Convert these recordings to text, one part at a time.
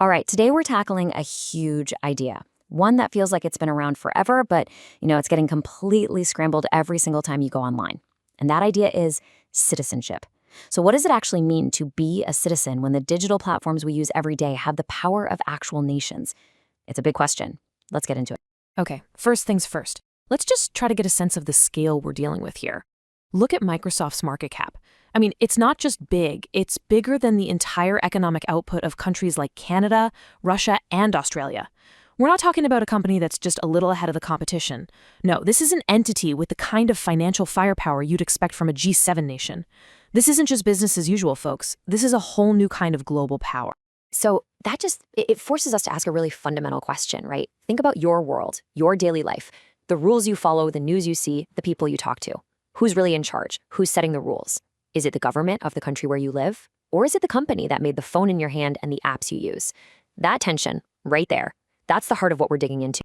All right, today we're tackling a huge idea. One that feels like it's been around forever, but it's getting completely scrambled every single time you go online. And that idea is citizenship. So what does it actually mean to be a citizen when the digital platforms we use every day have the power of actual nations? It's a big question. Let's get into it. Okay, first things first. Let's just try to get a sense of the scale we're dealing with here. Look at Microsoft's market cap. I mean, it's not just big, it's bigger than the entire economic output of countries like Canada, Russia, and Australia. We're not talking about a company that's just a little ahead of the competition. No, this is an entity with the kind of financial firepower you'd expect from a G7 nation. This isn't just business as usual, folks. This is a whole new kind of global power. So that it forces us to ask a really fundamental question, right? Think about your world, your daily life, the rules you follow, the news you see, the people you talk to. Who's really in charge? Who's setting the rules? Is it the government of the country where you live? Or is it the company that made the phone in your hand and the apps you use? That tension, right there, that's the heart of what we're digging into.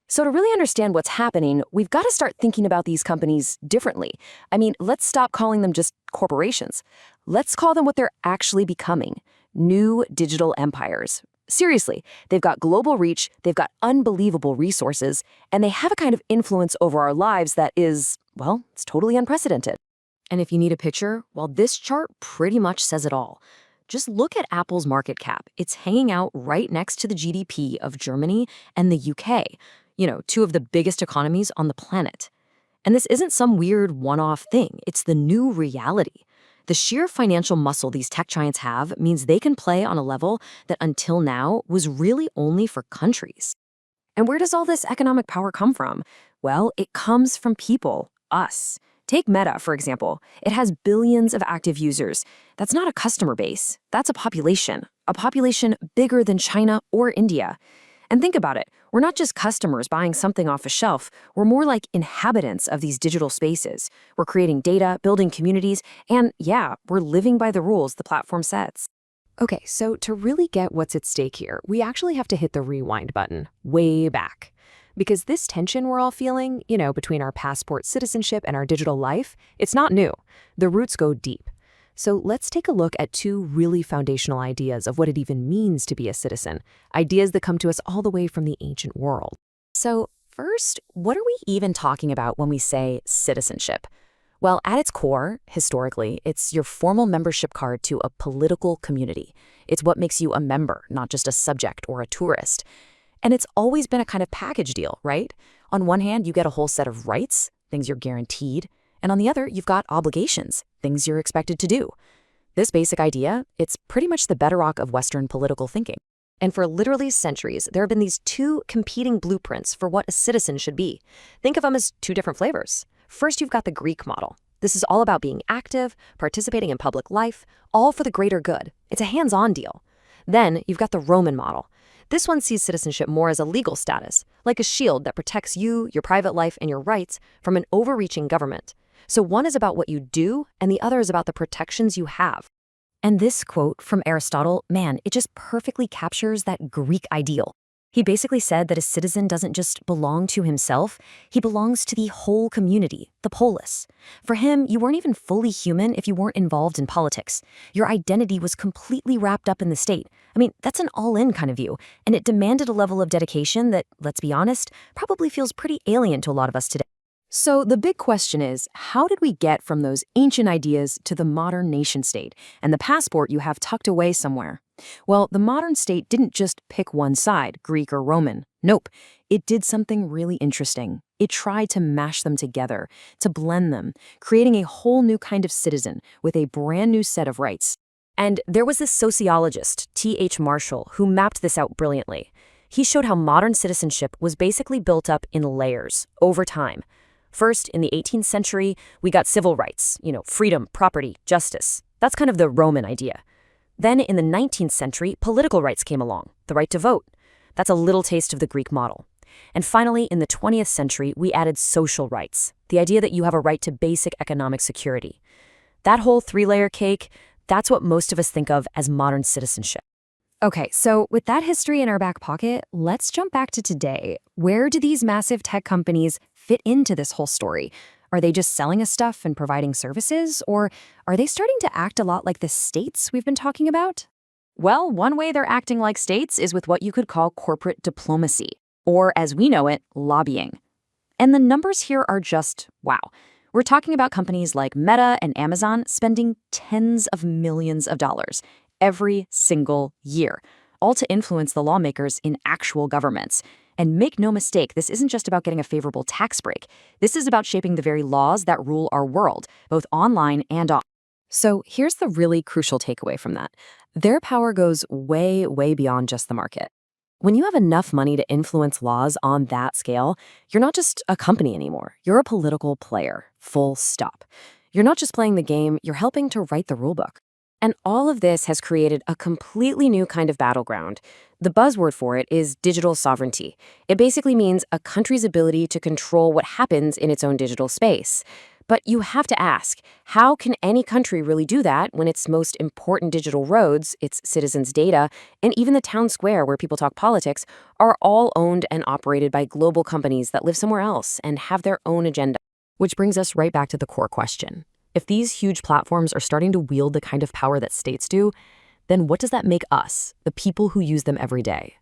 So to really understand what's happening, we've got to start thinking about these companies differently. I mean, let's stop calling them just corporations. Let's call them what they're actually becoming: new digital empires. Seriously, they've got global reach, they've got unbelievable resources, and they have a kind of influence over our lives that is, well, it's totally unprecedented. And if you need a picture, well, this chart pretty much says it all. Just look at Apple's market cap. It's hanging out right next to the GDP of Germany and the UK, two of the biggest economies on the planet. And this isn't some weird one-off thing. It's the new reality. The sheer financial muscle these tech giants have means they can play on a level that until now was really only for countries. And where does all this economic power come from? Well, it comes from people, us. Take Meta, for example. It has billions of active users. That's not a customer base. That's a population bigger than China or India. And think about it. We're not just customers buying something off a shelf. We're more like inhabitants of these digital spaces. We're creating data, building communities, and yeah, we're living by the rules the platform sets. Okay, so to really get what's at stake here, we actually have to hit the rewind button way back. Because this tension we're all feeling, between our passport citizenship and our digital life, it's not new. The roots go deep. So let's take a look at two really foundational ideas of what it even means to be a citizen, ideas that come to us all the way from the ancient world. So first, what are we even talking about when we say citizenship? Well, at its core, historically, it's your formal membership card to a political community. It's what makes you a member, not just a subject or a tourist. And it's always been a kind of package deal, right? On one hand, you get a whole set of rights, things you're guaranteed, and on the other, you've got obligations, things you're expected to do. This basic idea, it's pretty much the bedrock of Western political thinking. And for literally centuries, there have been these two competing blueprints for what a citizen should be. Think of them as two different flavors. First, you've got the Greek model. This is all about being active, participating in public life, all for the greater good. It's a hands-on deal. Then you've got the Roman model. This one sees citizenship more as a legal status, like a shield that protects you, your private life, and your rights from an overreaching government. So one is about what you do, and the other is about the protections you have. And this quote from Aristotle, man, it just perfectly captures that Greek ideal. He basically said that a citizen doesn't just belong to himself, he belongs to the whole community, the polis. For him, you weren't even fully human if you weren't involved in politics. Your identity was completely wrapped up in the state. I mean, that's an all-in kind of view, and it demanded a level of dedication that, let's be honest, probably feels pretty alien to a lot of us today. So the big question is, how did we get from those ancient ideas to the modern nation-state and the passport you have tucked away somewhere? Well, the modern state didn't just pick one side, Greek or Roman. Nope. It did something really interesting. It tried to mash them together, to blend them, creating a whole new kind of citizen with a brand new set of rights. And there was this sociologist, T.H. Marshall, who mapped this out brilliantly. He showed how modern citizenship was basically built up in layers, over time. First, in the 18th century, we got civil rights, freedom, property, justice. That's kind of the Roman idea. Then in the 19th century, political rights came along, the right to vote. That's a little taste of the Greek model. And finally, in the 20th century, we added social rights, the idea that you have a right to basic economic security. That whole three-layer cake, that's what most of us think of as modern citizenship. Okay, so with that history in our back pocket, let's jump back to today. Where do these massive tech companies fit into this whole story? Are they just selling us stuff and providing services, or are they starting to act a lot like the states we've been talking about? Well, one way they're acting like states is with what you could call corporate diplomacy, or as we know it, lobbying. And the numbers here are just wow. We're talking about companies like Meta and Amazon spending tens of millions of dollars every single year, all to influence the lawmakers in actual governments. And make no mistake, this isn't just about getting a favorable tax break. This is about shaping the very laws that rule our world, both online and off. So here's the really crucial takeaway from that. Their power goes way, way beyond just the market. When you have enough money to influence laws on that scale, you're not just a company anymore. You're a political player, full stop. You're not just playing the game, you're helping to write the rulebook. And all of this has created a completely new kind of battleground. The buzzword for it is digital sovereignty. It basically means a country's ability to control what happens in its own digital space. But you have to ask, how can any country really do that when its most important digital roads, its citizens' data, and even the town square where people talk politics are all owned and operated by global companies that live somewhere else and have their own agenda? Which brings us right back to the core question. If these huge platforms are starting to wield the kind of power that states do, then what does that make us, the people who use them every day?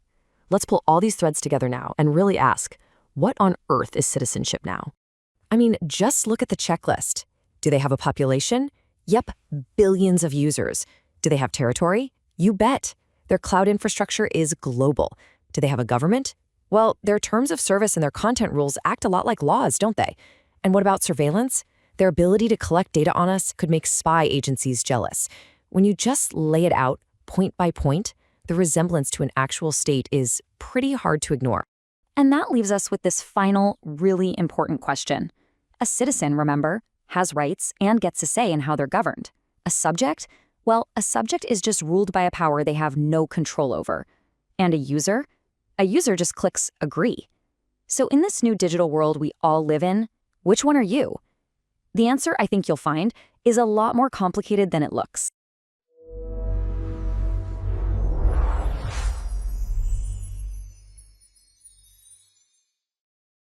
Let's pull all these threads together now and really ask, what on earth is citizenship now? I mean, just look at the checklist. Do they have a population? Yep, billions of users. Do they have territory? You bet. Their cloud infrastructure is global. Do they have a government? Well, their terms of service and their content rules act a lot like laws, don't they? And what about surveillance? Their ability to collect data on us could make spy agencies jealous. When you just lay it out, point by point, the resemblance to an actual state is pretty hard to ignore. And that leaves us with this final, really important question. A citizen, remember, has rights and gets a say in how they're governed. A subject? Well, a subject is just ruled by a power they have no control over. And a user? A user just clicks agree. So in this new digital world we all live in, which one are you? The answer, I think you'll find, is a lot more complicated than it looks.